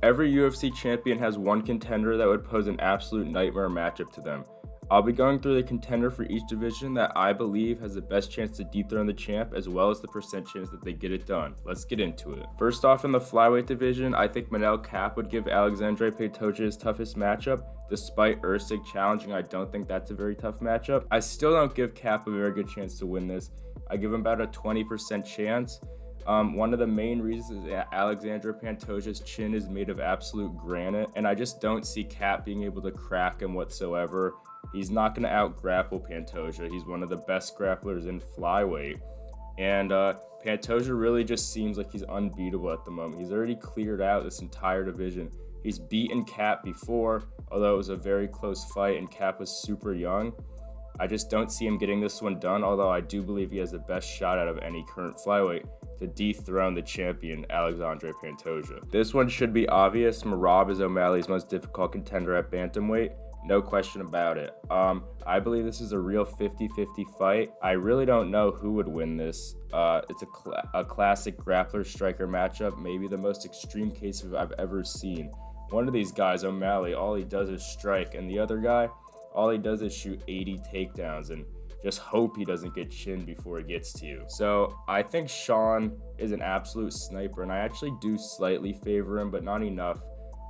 Every UFC champion has one contender that would pose an absolute nightmare matchup to them. I'll be going through the contender for each division that I believe has the best chance to dethrone the champ, as well as the percent chance that they get it done. Let's get into it. First off, in the flyweight division, I think Kape would give Alexandre Pantoja his toughest matchup. Despite Usyk challenging, I don't think that's a very tough matchup. I still don't give Kape a very good chance to win this. I give him about a 20% chance. One of the main reasons is that Alexandre Pantoja's chin is made of absolute granite, and I just don't see Kape being able to crack him whatsoever. He's not going to out-grapple Pantoja. He's one of the best grapplers in flyweight. And Pantoja really just seems like he's unbeatable at the moment. He's already cleared out this entire division. He's beaten Kape before, although it was a very close fight and Kape was super young. I just don't see him getting this one done, although I do believe he has the best shot out of any current flyweight to dethrone the champion, Alexandre Pantoja. This one should be obvious. Merab is O'Malley's most difficult contender at bantamweight. No question about it. I believe this is a real 50-50 fight. I really don't know who would win this. It's a classic grappler-striker matchup, maybe the most extreme case I've ever seen. One of these guys, O'Malley, all he does is strike, and the other guy, all he does is shoot 80 takedowns and just hope he doesn't get chinned before he gets to you. So I think Sean is an absolute sniper, and I actually do slightly favor him, but not enough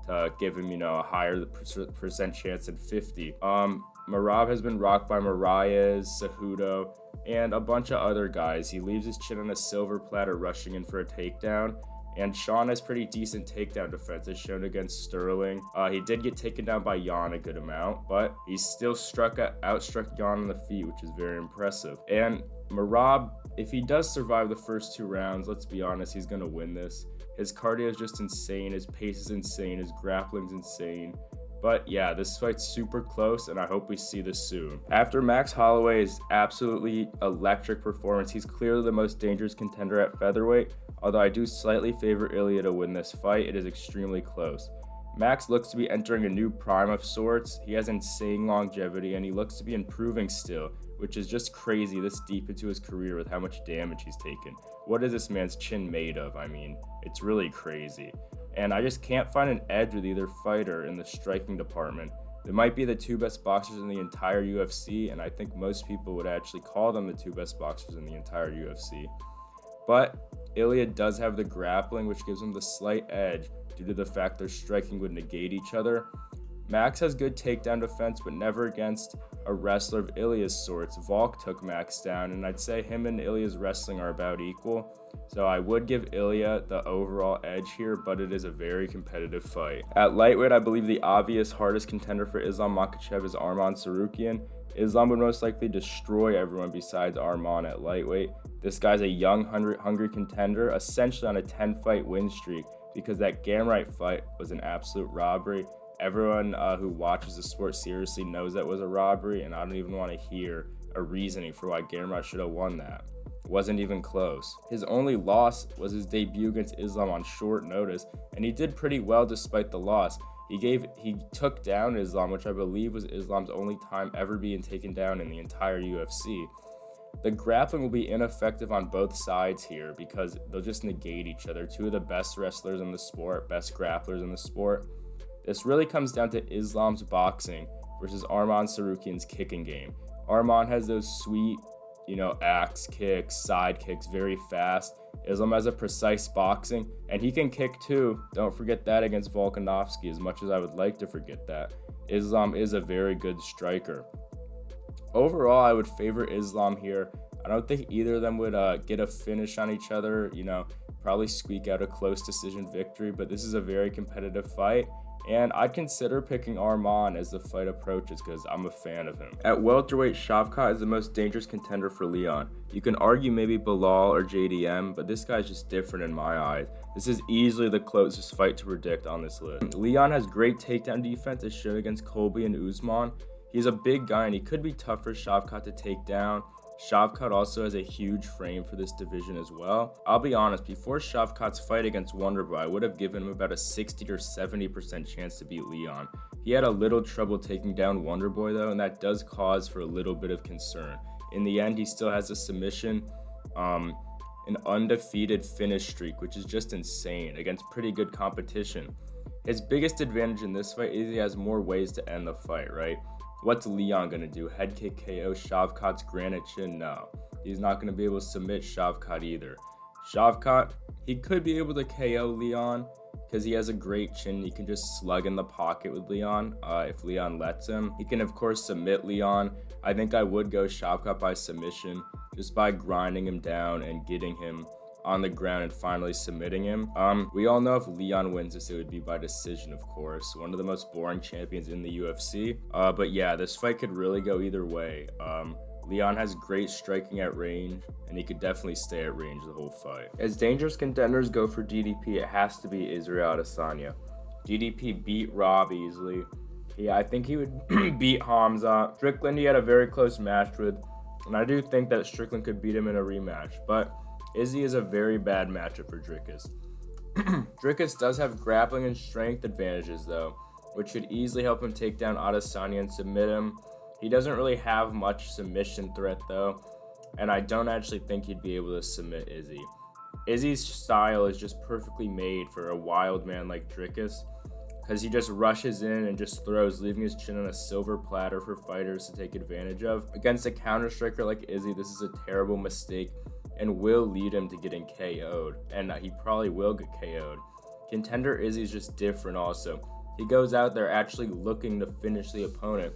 to give him, a higher percent chance than 50. Merab has been rocked by Moraes, Cejudo, and a bunch of other guys. He leaves his chin on a silver platter rushing in for a takedown. And Sean has pretty decent takedown defense, as shown against Sterling. He did get taken down by Jan a good amount, but he still outstruck Jan on the feet, which is very impressive. And Merab, if he does survive the first 2 rounds, let's be honest, he's going to win this. His cardio is just insane, his pace is insane, his grappling's insane. But yeah, this fight's super close, and I hope we see this soon. After Max Holloway's absolutely electric performance, he's clearly the most dangerous contender at featherweight. Although I do slightly favor Ilya to win this fight, it is extremely close. Max looks to be entering a new prime of sorts. He has insane longevity, and he looks to be improving still, which is just crazy this deep into his career with how much damage he's taken. What is this man's chin made of? I mean, it's really crazy. And I just can't find an edge with either fighter in the striking department. They might be the 2 best boxers in the entire UFC, and I think most people would actually call them the 2 best boxers in the entire UFC. But Ilya does have the grappling, which gives him the slight edge due to the fact their striking would negate each other. Max has good takedown defense, but never against a wrestler of Ilya's sorts. Volk took Max down, and I'd say him and Ilya's wrestling are about equal. So I would give Ilya the overall edge here, but it is a very competitive fight. At lightweight, I believe the obvious hardest contender for Islam Makhachev is Arman Tsarukyan. Islam would most likely destroy everyone besides Arman at lightweight. This guy's a young, hungry contender, essentially on a 10-fight win streak, because that Gamrot fight was an absolute robbery. Everyone who watches the sport seriously knows that was a robbery, and I don't even want to hear a reasoning for why Gamrot should have won that. It wasn't even close. His only loss was his debut against Islam on short notice, and he did pretty well despite the loss. He took down Islam, which I believe was Islam's only time ever being taken down in the entire UFC. The grappling will be ineffective on both sides here because they'll just negate each other. 2 of the best wrestlers in the sport, best grapplers in the sport. This really comes down to Islam's boxing versus Arman Tsarukyan's kicking game. Arman has those sweet, axe kicks, side kicks, very fast. Islam has a precise boxing, and he can kick too. Don't forget that against Volkanovski, as much as I would like to forget that. Islam is a very good striker. Overall, I would favor Islam here. I don't think either of them would get a finish on each other, probably squeak out a close decision victory, but this is a very competitive fight. And I'd consider picking Arman as the fight approaches because I'm a fan of him. At welterweight, Shavkat is the most dangerous contender for Leon. You can argue maybe Bilal or JDM, but this guy's just different in my eyes. This is easily the closest fight to predict on this list. Leon has great takedown defense as shown against Colby and Usman. He's a big guy and he could be tough for Shavkat to take down. Shavkat also has a huge frame for this division as well. I'll be honest, before Shavkat's fight against Wonderboy, I would have given him about a 60 or 70% chance to beat Leon. He had a little trouble taking down Wonderboy though, and that does cause for a little bit of concern. In the end, he still has a submission, an undefeated finish streak, which is just insane against pretty good competition. His biggest advantage in this fight is he has more ways to end the fight, right? What's Leon gonna do? Head kick KO Shavkat's granite chin? No. He's not gonna be able to submit Shavkat either. Shavkat, he could be able to KO Leon because he has a great chin. He can just slug in the pocket with Leon if Leon lets him. He can, of course, submit Leon. I think I would go Shavkat by submission just by grinding him down and getting him on the ground and finally submitting him. We all know if Leon wins this, it would be by decision, of course. One of the most boring champions in the UFC. But yeah, this fight could really go either way. Leon has great striking at range, and he could definitely stay at range the whole fight. As dangerous contenders go for DDP, it has to be Israel Adesanya. DDP beat Rob easily. Yeah, I think he would beat Hamza. Strickland, he had a very close match with, and I do think that Strickland could beat him in a rematch, but Izzy is a very bad matchup for Dricus. Dricus does have grappling and strength advantages though, which should easily help him take down Adesanya and submit him. He doesn't really have much submission threat though, and I don't actually think he'd be able to submit Izzy. Izzy's style is just perfectly made for a wild man like Dricus, because he just rushes in and just throws, leaving his chin on a silver platter for fighters to take advantage of. Against a counter striker like Izzy, this is a terrible mistake and will lead him to getting KO'd, and he probably will get KO'd. Contender Izzy's just different also. He goes out there actually looking to finish the opponent,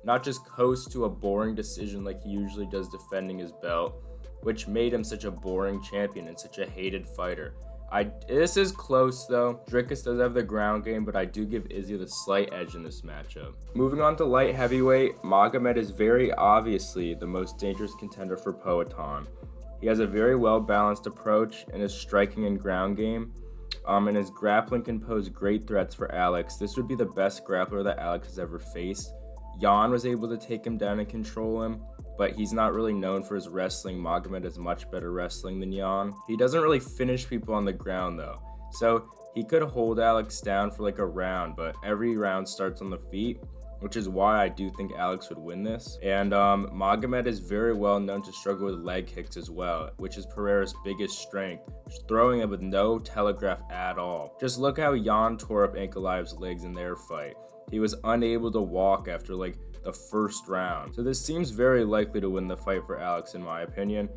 not just coast to a boring decision like he usually does defending his belt, which made him such a boring champion and such a hated fighter. This is close though. Dricus does have the ground game, but I do give Izzy the slight edge in this matchup. Moving on to light heavyweight, Magomed is very obviously the most dangerous contender for Poatan. He has a very well-balanced approach in his striking and ground game, and his grappling can pose great threats for Alex. This would be the best grappler that Alex has ever faced. Jan was able to take him down and control him, but he's not really known for his wrestling. Magomed has much better wrestling than Jan. He doesn't really finish people on the ground though, so he could hold Alex down for like a round, but every round starts on the feet, which is why I do think Alex would win this. And Magomed is very well known to struggle with leg kicks as well, which is Pereira's biggest strength, throwing it with no telegraph at all. Just look how Jan tore up Ankalaev's legs in their fight. He was unable to walk after like the first round. So this seems very likely to win the fight for Alex in my opinion.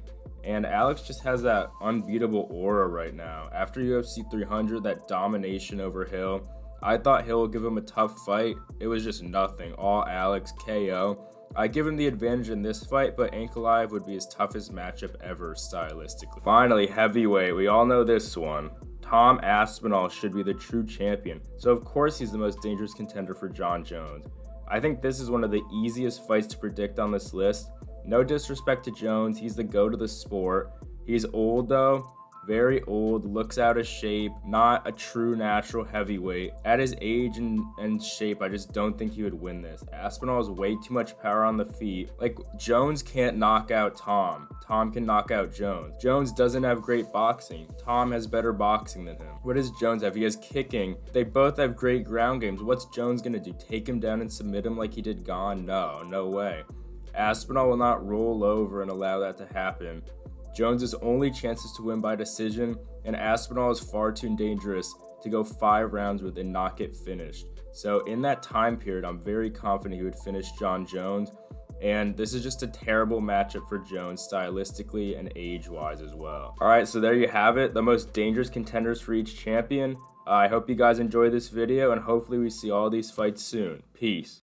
And Alex just has that unbeatable aura right now. After UFC 300, that domination over Hill, I thought Hill would give him a tough fight. It was just nothing. All Alex KO. I give him the advantage in this fight, but Ankalaev would be his toughest matchup ever stylistically. Finally, heavyweight. We all know this one. Tom Aspinall should be the true champion, so of course he's the most dangerous contender for Jon Jones. I think this is one of the easiest fights to predict on this list. No disrespect to Jones, he's the GOAT of the sport. He's old though, very old, looks out of shape, not a true natural heavyweight. At his age and shape, I just don't think he would win this. Aspinall has way too much power on the feet. Like, Jones can't knock out Tom. Tom can knock out Jones. Jones doesn't have great boxing. Tom has better boxing than him. What does Jones have? He has kicking. They both have great ground games. What's Jones gonna do? Take him down and submit him like he did Gane? No way. Aspinall will not roll over and allow that to happen. Jones's only chance is to win by decision, and Aspinall is far too dangerous to go 5 rounds with and not get finished. So in that time period, I'm very confident he would finish Jon Jones, and this is just a terrible matchup for Jones stylistically and age-wise as well. Alright, so there you have it, the most dangerous contenders for each champion. I hope you guys enjoyed this video, and hopefully we see all these fights soon. Peace.